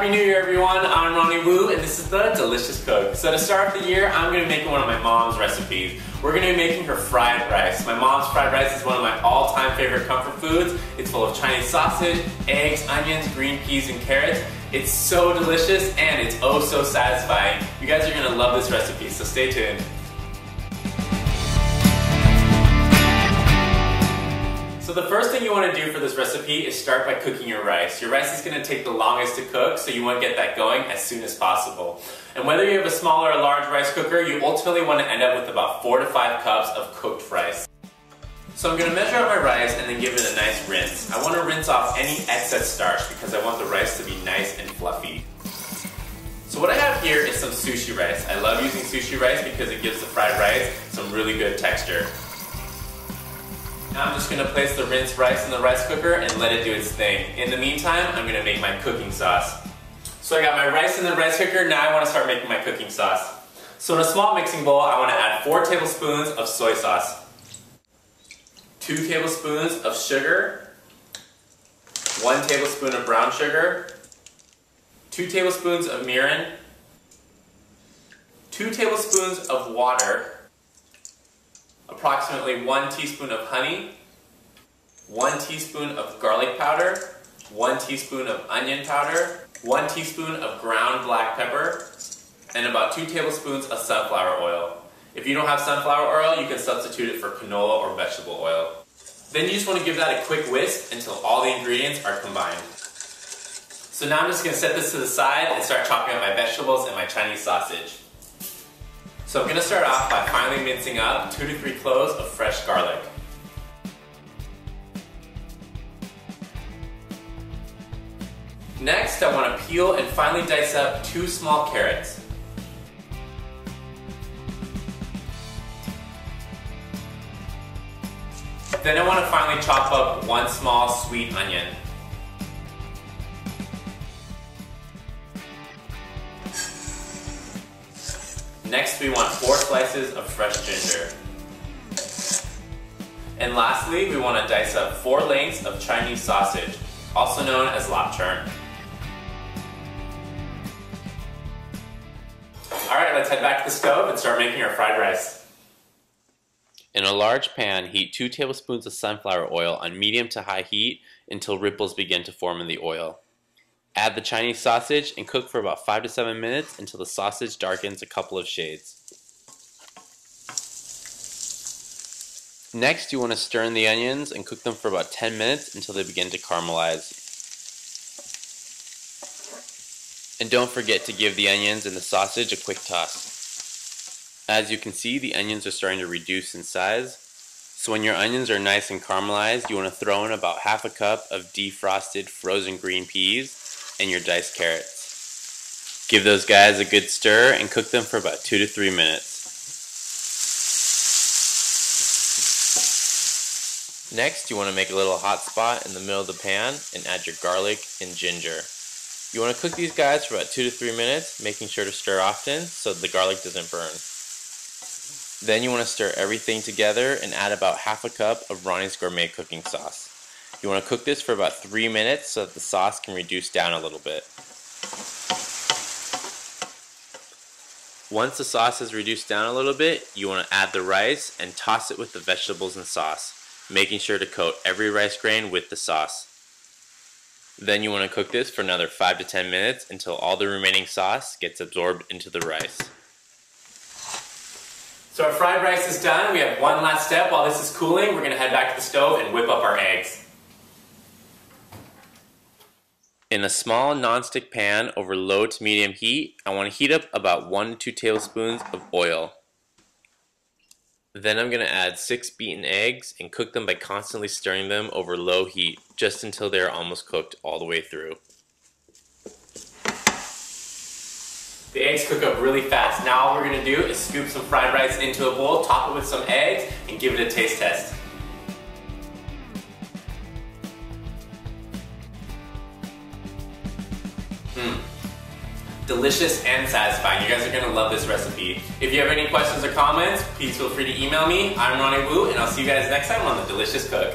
Happy New Year, everyone. I'm Ronnie Woo, and this is the Delicious Cook. So to start the year, I'm going to be making one of my mom's recipes. We're going to be making her fried rice. My mom's fried rice is one of my all-time favorite comfort foods. It's full of Chinese sausage, eggs, onions, green peas, and carrots. It's so delicious, and it's oh so satisfying. You guys are going to love this recipe, so stay tuned. So the first thing you want to do for this recipe is start by cooking your rice. Your rice is going to take the longest to cook, so you want to get that going as soon as possible. And whether you have a small or a large rice cooker, you ultimately want to end up with about 4 to 5 cups of cooked rice. So I'm going to measure out my rice and then give it a nice rinse. I want to rinse off any excess starch because I want the rice to be nice and fluffy. So what I have here is some sushi rice. I love using sushi rice because it gives the fried rice some really good texture. Now I'm just going to place the rinsed rice in the rice cooker and let it do its thing. In the meantime, I'm going to make my cooking sauce. So I got my rice in the rice cooker, now I want to start making my cooking sauce. So in a small mixing bowl, I want to add 4 tablespoons of soy sauce, 2 tablespoons of sugar, 1 tablespoon of brown sugar, 2 tablespoons of mirin, 2 tablespoons of water, approximately 1 teaspoon of honey, 1 teaspoon of garlic powder, 1 teaspoon of onion powder, 1 teaspoon of ground black pepper, and about 2 tablespoons of sunflower oil. If you don't have sunflower oil, you can substitute it for canola or vegetable oil. Then you just want to give that a quick whisk until all the ingredients are combined. So now I'm just going to set this to the side and start chopping up my vegetables and my Chinese sausage. So I'm going to start off by finely mincing up 2 to 3 cloves of fresh garlic. Next, I want to peel and finely dice up 2 small carrots. Then I want to finally chop up 1 small sweet onion. Next, we want 4 slices of fresh ginger. And lastly, we want to dice up 4 lengths of Chinese sausage, also known as lapchern. Alright, let's head back to the stove and start making our fried rice. In a large pan, heat 2 tablespoons of sunflower oil on medium to high heat until ripples begin to form in the oil. Add the Chinese sausage and cook for about 5 to 7 minutes until the sausage darkens a couple of shades. Next, you want to stir in the onions and cook them for about 10 minutes until they begin to caramelize. And don't forget to give the onions and the sausage a quick toss. As you can see, the onions are starting to reduce in size. So when your onions are nice and caramelized, you want to throw in about half a cup of defrosted frozen green peas and your diced carrots. Give those guys a good stir and cook them for about 2 to 3 minutes. Next, you want to make a little hot spot in the middle of the pan and add your garlic and ginger. You want to cook these guys for about 2 to 3 minutes, making sure to stir often so the garlic doesn't burn. Then you want to stir everything together and add about half a cup of Ronnie's Gourmet cooking sauce. You want to cook this for about 3 minutes so that the sauce can reduce down a little bit. Once the sauce has reduced down a little bit, you want to add the rice and toss it with the vegetables and sauce, making sure to coat every rice grain with the sauce. Then you want to cook this for another 5 to 10 minutes until all the remaining sauce gets absorbed into the rice. So our fried rice is done. We have one last step. While this is cooling, we're going to head back to the stove and whip up our eggs. In a small nonstick pan over low to medium heat, I want to heat up about 1 to 2 tablespoons of oil. Then I'm going to add 6 beaten eggs and cook them by constantly stirring them over low heat, just until they are almost cooked all the way through. The eggs cook up really fast. Now all we're going to do is scoop some fried rice into a bowl, top it with some eggs, and give it a taste test. Delicious and satisfying. You guys are going to love this recipe. If you have any questions or comments, please feel free to email me. I'm Ronnie Woo, and I'll see you guys next time on The Delicious Cook.